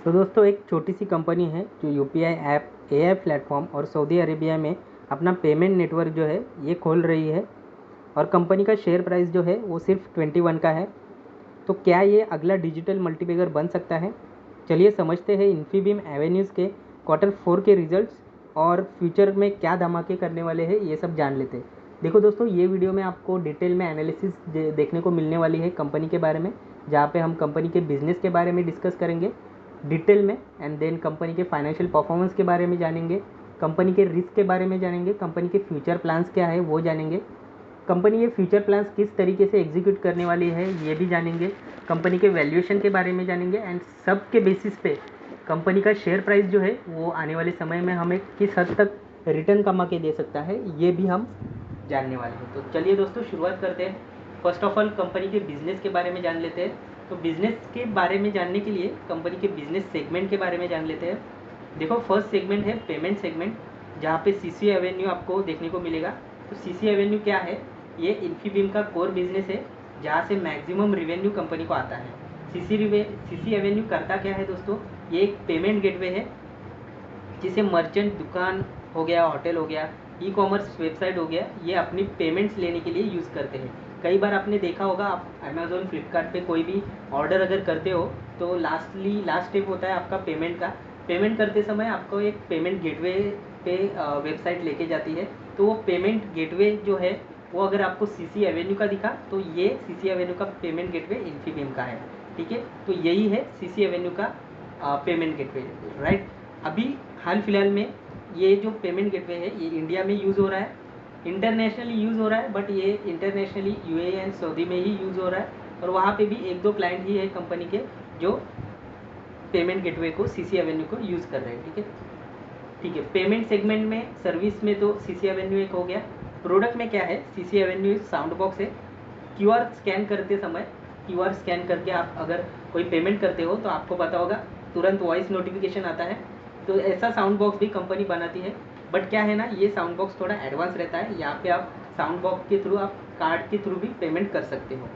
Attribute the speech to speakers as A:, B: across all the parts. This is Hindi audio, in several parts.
A: तो दोस्तों एक छोटी सी कंपनी है जो यूपीआई ऐप, एआई प्लेटफॉर्म और सऊदी अरेबिया में अपना पेमेंट नेटवर्क जो है ये खोल रही है। और कंपनी का शेयर प्राइस जो है वो सिर्फ 21 का है। तो क्या ये अगला डिजिटल मल्टीबैगर बन सकता है? चलिए समझते हैं इन्फीबीम एवेन्यूज़ के Q4 के रिजल्ट्स और फ्यूचर में क्या धमाके करने वाले हैं, ये सब जान लेते हैं। देखो दोस्तों, ये वीडियो में आपको डिटेल में एनालिसिस देखने को मिलने वाली है कंपनी के बारे में, जहाँ पे हम कंपनी के बिजनेस के बारे में डिस्कस करेंगे डिटेल में, एंड देन कंपनी के फाइनेंशियल परफॉर्मेंस के बारे में जानेंगे, कंपनी के रिस्क के बारे में जानेंगे, कंपनी के फ्यूचर प्लान्स क्या है वो जानेंगे, कंपनी ये फ्यूचर प्लान्स किस तरीके से एग्जीक्यूट करने वाली है ये भी जानेंगे, कंपनी के वैल्यूएशन के बारे में जानेंगे, एंड सब के बेसिस पे कंपनी का शेयर प्राइस जो है वो आने वाले समय में हमें किस हद तक रिटर्न कमा के दे सकता है ये भी हम जानने वाले हैं। तो चलिए दोस्तों शुरुआत करते हैं। फर्स्ट ऑफ ऑल कंपनी के बिजनेस के बारे में जान लेते हैं। तो बिजनेस के बारे में जानने के लिए कंपनी के बिजनेस सेगमेंट के बारे में जान लेते हैं। देखो, फर्स्ट सेगमेंट है पेमेंट सेगमेंट, जहाँ पे सीसी एवेन्यू आपको देखने को मिलेगा। तो सीसी एवेन्यू क्या है? ये इन्फीबीम का कोर बिजनेस है, जहाँ से मैक्सिमम रिवेन्यू कंपनी को आता है। सीसी एवेन्यू करता क्या है दोस्तों? ये एक पेमेंट गेटवे है जिसे मर्चेंट, दुकान हो गया, होटल हो गया, ई कॉमर्स वेबसाइट हो गया, ये अपनी पेमेंट्स लेने के लिए यूज़ करते हैं। कई बार आपने देखा होगा, आप अमेज़ोन, फ्लिपकार्ट पे कोई भी ऑर्डर अगर करते हो तो लास्ट स्टेप होता है आपका पेमेंट का। पेमेंट करते समय आपको एक पेमेंट गेटवे पे वेबसाइट लेके जाती है। तो वो पेमेंट गेटवे जो है वो अगर आपको सीसी एवेन्यू का दिखा तो ये सीसी एवेन्यू का पेमेंट गेटवे इन्फीबीम का है। ठीक है, तो यही है सीसी एवेन्यू का पेमेंट गेटवे, राइट। अभी हाल फिलहाल में ये जो पेमेंट गेटवे है ये इंडिया में यूज़ हो रहा है, इंटरनेशनली यूज़ हो रहा है, बट ये इंटरनेशनली यूएई एंड सऊदी में ही यूज़ हो रहा है। और वहाँ पे भी एक दो क्लाइंट ही है कंपनी के जो पेमेंट गेटवे को, सीसी एवेन्यू को यूज़ कर रहे हैं। ठीक है, पेमेंट सेगमेंट में, सर्विस में तो सीसी एवेन्यू एक हो गया। प्रोडक्ट में क्या है? सीसी एवेन्यू साउंड बॉक्स है। क्यूआर स्कैन करते समय, क्यूआर स्कैन करके आप अगर कोई पेमेंट करते हो तो आपको पता होगा तुरंत वॉइस नोटिफिकेशन आता है। तो ऐसा साउंड बॉक्स भी कंपनी बनाती है, बट क्या है ना, ये साउंड बॉक्स थोड़ा एडवांस रहता है। यहाँ पे आप साउंड बॉक्स के थ्रू, आप कार्ड के थ्रू भी पेमेंट कर सकते हो।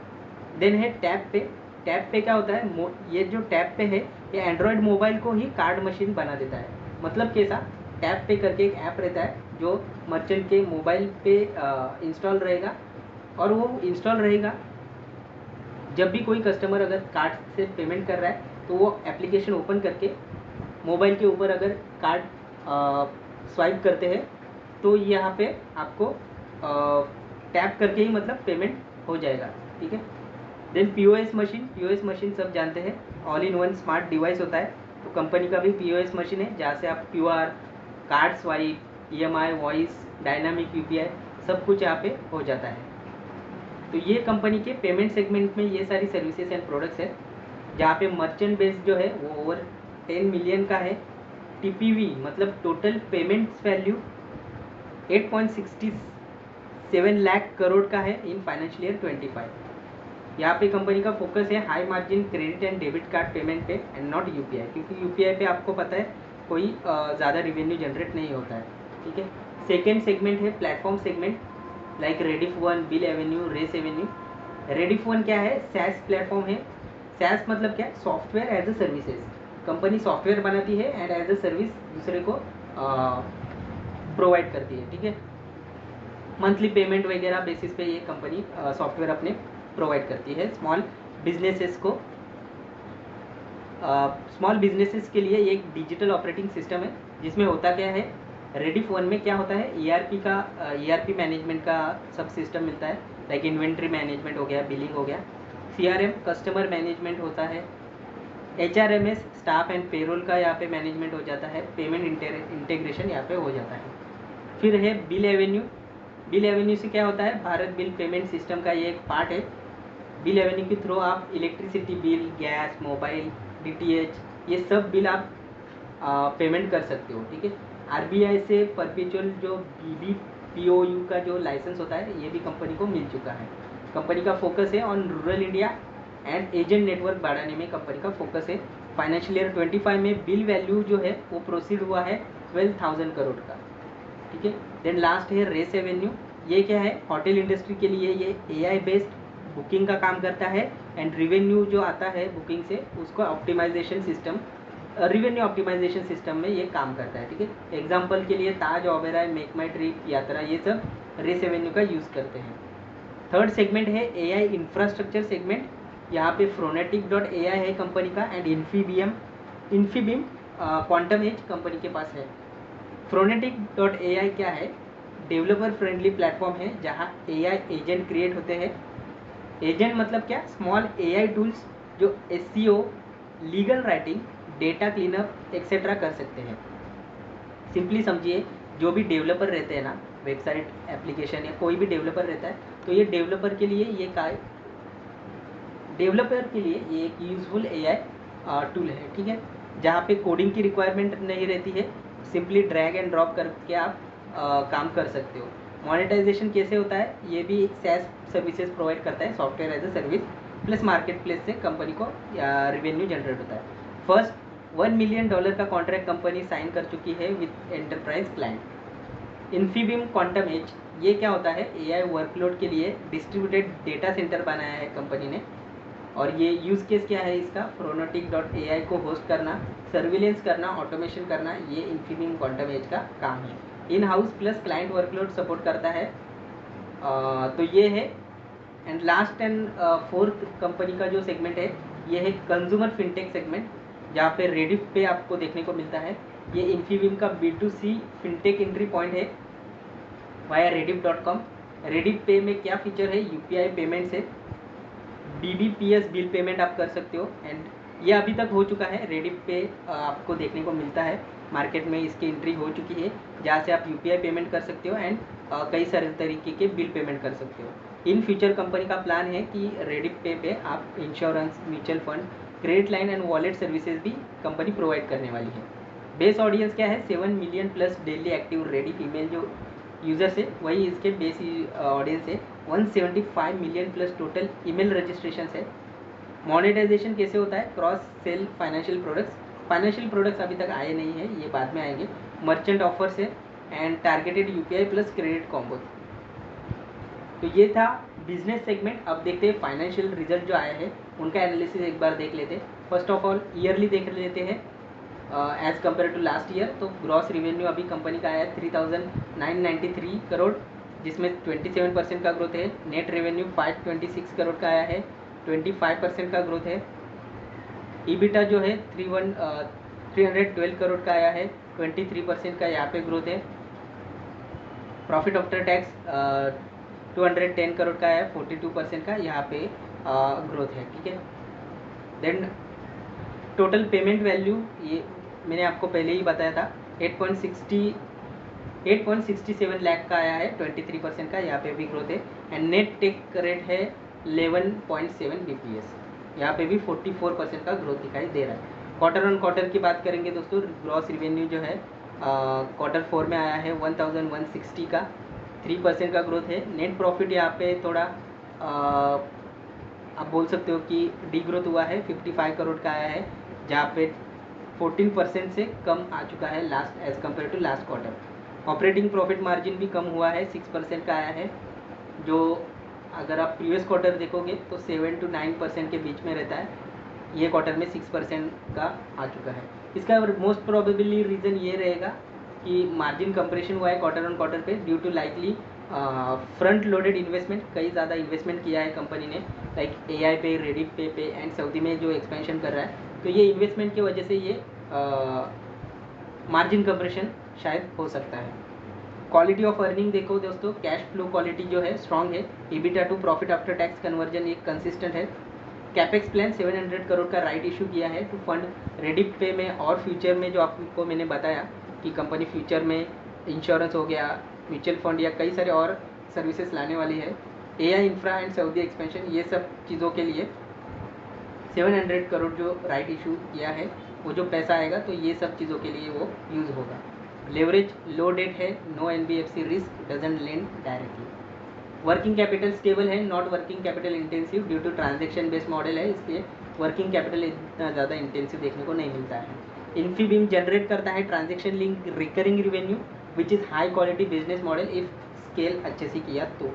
A: देन है टैप पे। टैप पे क्या होता है? ये जो टैप पे है ये एंड्रॉयड मोबाइल को ही कार्ड मशीन बना देता है। मतलब कैसा? टैप पे करके एक ऐप रहता है जो मर्चेंट के मोबाइल पे इंस्टॉल रहेगा, और वो इंस्टॉल रहेगा जब भी कोई कस्टमर अगर कार्ड से पेमेंट कर रहा है तो वो एप्लीकेशन ओपन करके मोबाइल के ऊपर अगर कार्ड स्वाइप करते हैं तो यहाँ पे आपको टैप करके ही मतलब पेमेंट हो जाएगा। ठीक है। देन पीओएस मशीन सब जानते हैं, all in one smart device होता है। तो कंपनी का भी पीओएस मशीन है जहाँ से आप QR, card swipe, EMI, voice, dynamic UPI सब कुछ यहाँ पे हो जाता है। तो ये कंपनी के पेमेंट सेगमेंट में ये सारी सर्विसेज एंड प्रोडक्ट्स है, जहाँ पे मर्चेंट बेस जो है वो ओवर 10 मिलियन का है। टीपीवी मतलब total payments value 8.67 lakh crore का है इन फाइनेंशियल ईयर 25। यहाँ पे कंपनी का फोकस है high margin credit and debit card payment पे एंड नॉट यूपीआई, क्योंकि यूपीआई पे आपको पता है कोई ज़्यादा रिवेन्यू जनरेट नहीं होता है। ठीक है। सेकेंड सेगमेंट है प्लेटफॉर्म सेगमेंट, लाइक रेडिफ1, बिल एवेन्यू, रेस एवेन्यू। रेडिफ1 क्या है? सैस प्लेटफॉर्म है। सैस मतलब क्या? Software as a services. Company software बनाती है एंड एज अ सर्विस दूसरे को प्रोवाइड करती है। ठीक है, मंथली पेमेंट वगैरह बेसिस पे ये कंपनी सॉफ्टवेयर अपने प्रोवाइड करती है स्मॉल बिजनेसेस को। स्मॉल बिजनेसेस के लिए एक डिजिटल ऑपरेटिंग सिस्टम है जिसमें होता क्या है, रेडिफ1 में क्या होता है, ईआरपी मैनेजमेंट का सब सिस्टम मिलता है, लाइक इन्वेंट्री मैनेजमेंट हो गया, बिलिंग हो गया, सीआरएम कस्टमर मैनेजमेंट होता है, एचआरएमएस स्टाफ एंड पेरोल का यहाँ पे मैनेजमेंट हो जाता है, पेमेंट इंटीग्रेशन यहाँ पे हो जाता है। फिर है बिल एवेन्यू। बिल एवेन्यू से क्या होता है? भारत बिल पेमेंट सिस्टम का ये एक पार्ट है। बिल एवेन्यू के थ्रू आप electricity bill, gas, mobile, DTH, ये सब बिल आप पेमेंट कर सकते हो। ठीक है। आरबीआई से परपेचुअल जो बीबीपीओयू का जो लाइसेंस होता है ये भी कंपनी को मिल चुका है। कंपनी का फोकस है on rural India and agent network बढ़ाने में कंपनी का फोकस है। फाइनेंशियल ईयर 25 में बिल वैल्यू जो है वो प्रोसीड हुआ है 12,000 करोड़ का। ठीक है। देन लास्ट है रेस एवेन्यू। ये क्या है? होटल इंडस्ट्री के लिए ये एआई बेस्ड बुकिंग का काम करता है एंड रिवेन्यू जो आता है बुकिंग से उसको optimization system revenue optimization system में ये काम करता है, ठीक है। एग्जाम्पल के लिए ताज, ओबेरॉय, मेक माई ट्रिप, यात्रा, ये सब रेस रेवेन्यू का यूज़ करते हैं। थर्ड सेगमेंट है AI इंफ्रास्ट्रक्चर सेगमेंट। यहाँ पे Phronetic.ai है कंपनी का, and Infibeam quantum edge company के पास है। Phronetic.ai क्या है? डेवलपर फ्रेंडली प्लेटफॉर्म है जहाँ AI एजेंट क्रिएट होते हैं। एजेंट मतलब क्या? स्मॉल AI टूल्स जो SEO, legal writing, data cleanup etcetera कर सकते हैं। सिंपली समझिए, जो भी डेवलपर रहते हैं ना, वेबसाइट, एप्लीकेशन या कोई भी डेवलपर रहता है, तो ये डेवलपर के लिए ये एक यूजफुल AI टूल है, ठीक है, जहाँ पे कोडिंग की रिक्वायरमेंट नहीं रहती है। सिंपली ड्रैग एंड ड्रॉप करके आप काम कर सकते हो। मोनेटाइजेशन कैसे होता है? ये भी एक SaaS सर्विसेज प्रोवाइड करता है, software as a service plus market place से कंपनी को रेवेन्यू जनरेट होता है। फर्स्ट $1 मिलियन का कॉन्ट्रैक्ट कंपनी साइन कर चुकी है with enterprise client. Infibeam quantum edge, ये क्या होता है? AI वर्कलोड के लिए डिस्ट्रीब्यूटेड डेटा सेंटर बनाया है कंपनी ने। और ये यूज़ केस क्या है इसका? Phronetic.ai को होस्ट करना, सर्विलेंस करना, ऑटोमेशन करना, ये इन्फीबीम क्वांटम एज का काम है। In house plus client workload support करता है। तो ये है। And last and fourth company का जो सेगमेंट है, ये है कंज्यूमर फिनटेक सेगमेंट, जहाँ पे रेडिफ पे आपको देखने को मिलता है। ये इन्फीबीम का B2C फिनटेक एंट्री पॉइंट है वाया rediff.com। रेडिफ पे में क्या फीचर है? UPI पेमेंट्स है, BBPS बिल पेमेंट आप कर सकते हो। एंड ये अभी तक हो चुका है, रेडिफ पे आपको देखने को मिलता है, मार्केट में इसकी एंट्री हो चुकी है, जहाँ से आप UPI पेमेंट कर सकते हो एंड कई सारे तरीके के बिल पेमेंट कर सकते हो। इन फ्यूचर कंपनी का प्लान है कि रेडिफ पे आप insurance, mutual fund, credit line and wallet services भी कंपनी प्रोवाइड करने वाली है। बेस ऑडियंस क्या है? 7 million plus daily active Rediff email जो यूजर्स है, वही इसके बेस ऑडियंस है। 175 million plus total email registration है। मोनेटाइजेशन कैसे होता है? क्रॉस सेल फाइनेंशियल प्रोडक्ट्स अभी तक आए नहीं है, ये बाद में आएंगे। मर्चेंट ऑफर्स है and targeted UPI plus credit combo. तो ये था बिजनेस सेगमेंट। अब देखते हैं फाइनेंशियल रिजल्ट जो आए हैं उनका एनालिसिस एक बार देख लेते हैं। फर्स्ट ऑफ ऑल ईयरली देख लेते हैं as compare to last year. तो ग्रॉस रिवेन्यू अभी कंपनी का आया 3,993 करोड़, जिसमें 27% का ग्रोथ है। नेट रेवेन्यू 526 करोड़ का आया है, 25% का ग्रोथ है। EBITDA जो है 312 करोड़ का आया है, 23% का यहाँ पे ग्रोथ है। प्रॉफिट आफ्टर टैक्स 210 करोड़ का है, 42% का यहाँ पे ग्रोथ है, ठीक है। देन टोटल पेमेंट वैल्यू, ये मैंने आपको पहले ही बताया था, 8.67 लाख का आया है, 23% का यहाँ पे भी ग्रोथ है। एंड नेट टेक रेट है 11.7 BPS, यहाँ पे भी 44% का ग्रोथ दिखाई दे रहा है। क्वार्टर ऑन क्वार्टर की बात करेंगे दोस्तों, ग्रॉस रिवेन्यू जो है Q4 में आया है 1160 का, 3% का ग्रोथ है। नेट प्रॉफिट यहाँ पे थोड़ा आप बोल सकते हो कि डी ग्रोथ हुआ है, 55 करोड़ का आया है, जहाँ पे 14% से कम आ चुका है last as compare to last quarter. Operating profit margin भी कम हुआ है, 6% का आया है, जो अगर आप प्रीवियस क्वार्टर देखोगे तो 7 to 9% के बीच में रहता है, ये क्वार्टर में 6% का आ चुका है। इसका मोस्ट प्रोबेबली रीज़न ये रहेगा कि मार्जिन कंप्रेशन हुआ है क्वार्टर ऑन क्वार्टर पे due to likely front loaded investment. कई ज़्यादा इन्वेस्टमेंट किया है कंपनी ने, लाइक AI पे, रेडिफ पे एंड सऊदी में जो एक्सपेंशन कर रहा है, तो ये इन्वेस्टमेंट की वजह से ये मार्जिन कंप्रेशन शायद हो सकता है। क्वालिटी ऑफ अर्निंग देखो दोस्तों, कैश फ्लो क्वालिटी जो है स्ट्रांग है। EBITDA to profit after tax conversion एक कंसिस्टेंट है। कैपेक्स प्लान 700 करोड़ का राइट इशू किया है टू फंड रेडिफ पे में और फ्यूचर में, जो आपको मैंने बताया कि कंपनी फ्यूचर में इंश्योरेंस हो गया, म्यूचुअल फंड या कई सारे और सर्विसेज लाने वाली है। AI infra and Saudi expansion, ये सब चीज़ों के लिए 700 करोड़ जो राइट इशू किया है, वो जो पैसा आएगा तो ये सब चीज़ों के लिए वो यूज़ होगा। लेवरेज लो डेट है, no NBFC risk, doesn't lend directly. Working capital stable है, not working capital intensive, due to transaction based model है, इसलिए वर्किंग कैपिटल इतना ज़्यादा इंटेंसिव देखने को नहीं मिलता है। इन्फीबीम जनरेट करता है transaction link recurring revenue which is high quality business model if scale अच्छे से किया तो।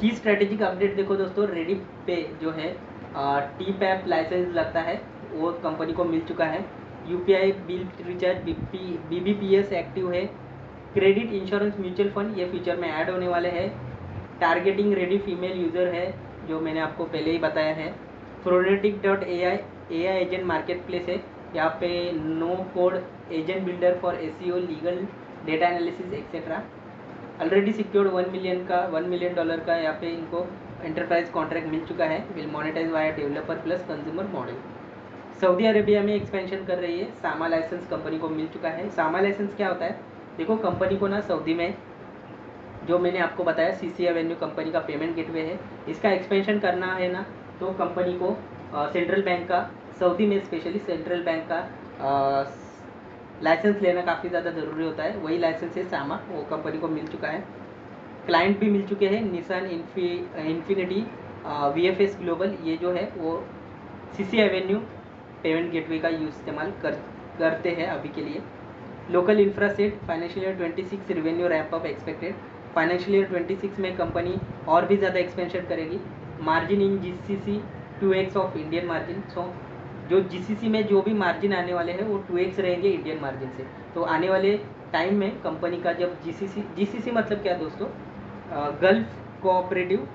A: की स्ट्रेटेजिक अपडेट देखो दोस्तों, रेडिफ पे जो है TPAP लाइसेंस लगता है, वो कंपनी को मिल चुका है। UPI bill recharge, BBPS active है, क्रेडिट इंश्योरेंस म्यूचुअल फंड ये फ्यूचर में ऐड होने वाले हैं, टारगेटिंग रेडी फीमेल यूज़र है जो मैंने आपको पहले ही बताया है, Phronetic.ai AI agent market place है, यहाँ पे no code agent builder for SEO, legal, data analysis etcetera. Already secured $1 million का यहाँ पे इनको एंटरप्राइज कॉन्ट्रैक्ट मिल चुका है, will monetise via developer plus consumer model. Saudi Arabia में एक्सपेंशन कर रही है, सामा लाइसेंस कंपनी को मिल चुका है। सामा लाइसेंस क्या होता है? देखो कंपनी को ना सऊदी में जो मैंने आपको बताया CC एवेन्यू कंपनी का पेमेंट गेटवे है, इसका एक्सपेंशन करना है ना, तो कंपनी को सेंट्रल बैंक का, सऊदी में स्पेशली सेंट्रल बैंक का लाइसेंस लेना काफ़ी ज़्यादा ज़रूरी होता है। वही लाइसेंस है सामा, वो कंपनी को मिल चुका है। क्लाइंट भी मिल चुके हैं, निसान, इन्फिनिटी, VFS ग्लोबल, ये जो है वो CC एवेन्यू पेमेंट गेटवे का इस्तेमाल करते हैं अभी के लिए। Local infraset, financial year 26 revenue ramp up expected. Financial year 26 में कंपनी और भी ज़्यादा एक्सपेंशन करेगी। Margin in GCC 2x of Indian margin. So जो GCC में जो भी मार्जिन आने वाले हैं वो 2x रहेंगे इंडियन मार्जिन से। तो आने वाले टाइम में कंपनी का जब GCC मतलब क्या दोस्तों? गल्फ कोऑपरेटिव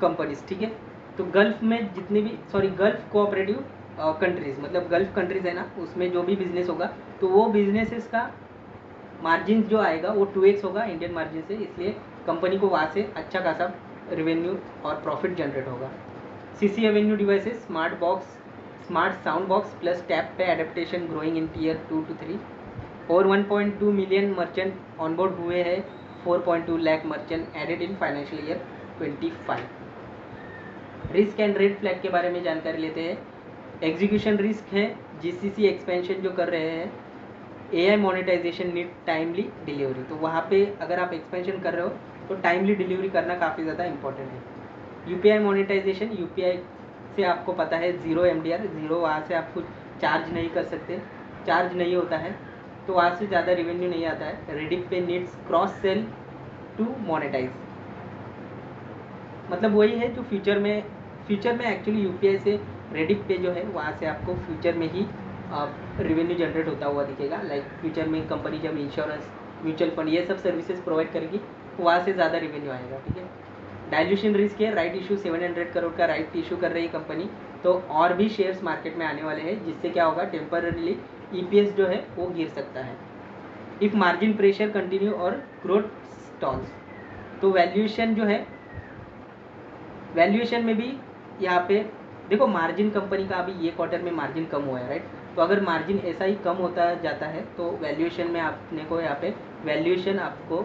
A: कंपनीज, ठीक है। तो गल्फ में जितने भी गल्फ कोऑपरेटिव कंट्रीज़, मतलब गल्फ कंट्रीज़ है ना, उसमें जो भी बिजनेस होगा तो वो बिजनेसेस का मार्जिन जो आएगा वो 2x होगा इंडियन मार्जिन से, इसलिए कंपनी को वहाँ से अच्छा खासा रेवेन्यू और प्रॉफिट जनरेट होगा। CC avenue devices, smart box, smart sound box plus tap पे adaptation growing in Tier 2 to 3। और 1.2 मिलियन मर्चेंट ऑनबोर्ड हुए हैं, 4.2 lakh merchant added in financial year 25। Risk and red flag के बारे में जानकारी लेते हैं। एग्जीक्यूशन रिस्क है, GCC एक्सपेंशन जो कर रहे हैं, AI monetisation need timely delivery. तो वहाँ पे अगर आप एक्सपेंशन कर रहे हो तो टाइमली डिलीवरी करना काफ़ी ज़्यादा इंपॉर्टेंट है। UPI मोनेटाइजेशन, UPI से आपको पता है ज़ीरो MDR, ज़ीरो, वहाँ से आप कुछ चार्ज नहीं कर सकते, चार्ज नहीं होता है, तो वहाँ से ज़्यादा रेवेन्यू नहीं आता है। Rediff Pay needs cross sell to monetise, मतलब वही है जो फ्यूचर में एक्चुअली UPI से रेडिफ पे जो है वहाँ से आपको फ्यूचर में ही रेवेन्यू जनरेट होता हुआ दिखेगा। लाइक फ्यूचर में कंपनी जब इंश्योरेंस, म्यूचुअल फंड ये सब सर्विसेज प्रोवाइड करेगी तो वहाँ से ज़्यादा रेवेन्यू आएगा, ठीक है। डाइल्यूशन रिस्क है, राइट इशू, 700 करोड़ का राइट इशू कर रही है कंपनी, तो और भी शेयर्स मार्केट में आने वाले हैं, जिससे क्या होगा, टेम्पररीली EPS जो है वो गिर सकता है इफ़ मार्जिन प्रेशर कंटिन्यू और ग्रोथ स्टॉल्स। तो वैल्यूएशन जो है, वैल्यूएशन में भी यहाँ पे देखो मार्जिन कंपनी का अभी ये क्वार्टर में मार्जिन कम हुआ है, राइट। तो अगर मार्जिन ऐसा ही कम होता जाता है तो वैल्यूएशन में आपने को यहाँ पे वैल्यूएशन आपको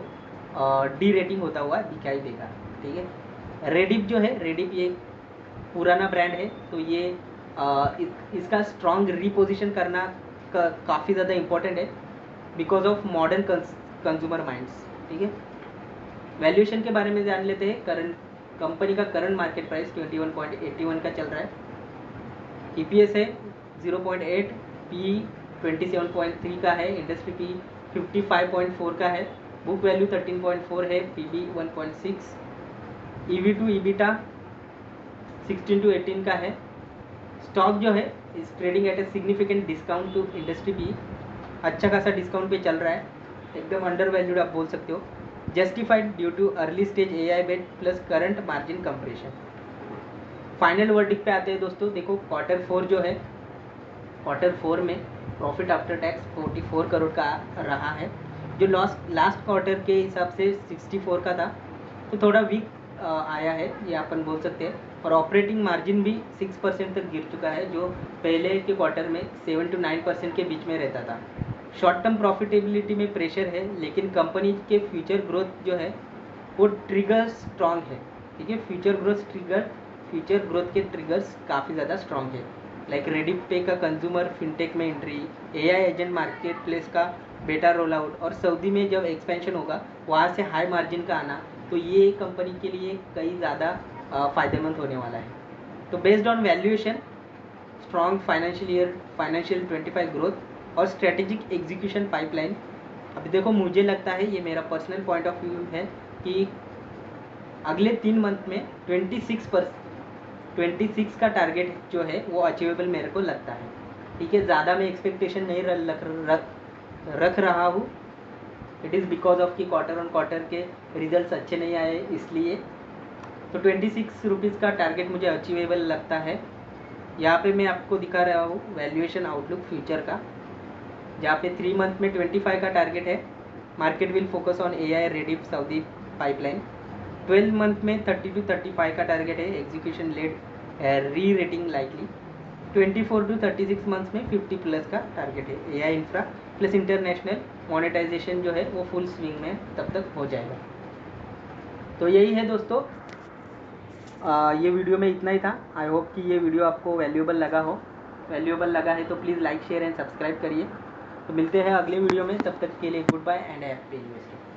A: डी रेटिंग होता हुआ दिखाई देगा, ठीक है। रेडिफ जो है, रेडिफ ये पुराना ब्रांड है, तो ये इसका स्ट्रॉन्ग रीपोजिशन करना काफ़ी ज़्यादा इम्पोर्टेंट है because of modern consumer minds, ठीक है। वैल्यूएशन के बारे में जान लेते हैं। करंट कंपनी का करंट मार्केट प्राइस 21.81 का चल रहा है, EPS है 0.8, PE 27.3 का है, इंडस्ट्री PE 55.4 का है, बुक वैल्यू 13.4 है, PB 1.6, EV to EBITDA 16 to 18 का है। स्टॉक जो है इस trading at a significant discount to industry PE, अच्छा खासा डिस्काउंट पे चल रहा है, एकदम अंडर वैल्यूड आप बोल सकते हो। Justified due to early stage AI bet plus current margin compression. Final verdict पे आते हैं दोस्तों। देखो Q4 जो है, Q4 में प्रॉफिट आफ्टर टैक्स 44 करोड़ का रहा है, जो लास्ट क्वार्टर के हिसाब से 64 का था, तो थोड़ा वीक आया है ये अपन बोल सकते हैं। और ऑपरेटिंग मार्जिन भी 6% तक गिर चुका है, जो पहले के क्वार्टर में 7 to 9% के बीच में रहता था। शॉर्ट टर्म प्रॉफिटेबिलिटी में प्रेशर है, लेकिन कंपनी के फ्यूचर ग्रोथ जो है वो ट्रिगर स्ट्रॉन्ग है, ठीक है। फ्यूचर ग्रोथ के ट्रिगर्स काफ़ी ज़्यादा स्ट्रॉन्ग है, लाइक रेडिफ पे का कंज्यूमर फिनटेक में entry, AI agent market place का बेटा रोल आउट, और सऊदी में जब एक्सपेंशन होगा वहाँ से हाई मार्जिन का आना, तो ये कंपनी के लिए कई ज़्यादा फ़ायदेमंद होने वाला है। तो based on valuation, strong financial 25 growth और स्ट्रेटेजिक एग्जीक्यूशन पाइपलाइन, अभी देखो मुझे लगता है, ये मेरा पर्सनल पॉइंट ऑफ व्यू है कि अगले 3 मंथ में 26% 26 का टारगेट जो है वो अचीवेबल मेरे को लगता है। ठीक है, ज़्यादा मैं एक्सपेक्टेशन नहीं रख रहा हूँ। इट इज़ बिकॉज ऑफ कि क्वार्टर ऑन क्वार्टर के रिजल्ट्स अच्छे नहीं आए इसलिए। तो 26 रुपीज़ का टारगेट मुझे अचीवेबल लगता है। यहाँ पे मैं आपको दिखा रहा हूँ वैल्यूएशन आउटलुक फ्यूचर का, जहाँ पे 3 मंथ में 25 का टारगेट है। Market will focus on AI ready Saudi pipeline. 12 month में 30 to 35 का टारगेट है, execution led re rating likely. 24 to 36 months में 50 प्लस का टारगेट है। AI infra plus international monetisation जो है वो फुल स्विंग में तब तक हो जाएगा। तो यही है दोस्तों, ये वीडियो में इतना ही था। आई होप कि ये वीडियो आपको वैल्यूएबल लगा है तो please like share and subscribe करिए। तो मिलते हैं अगले वीडियो में, तब तक के लिए goodbye and happy investing.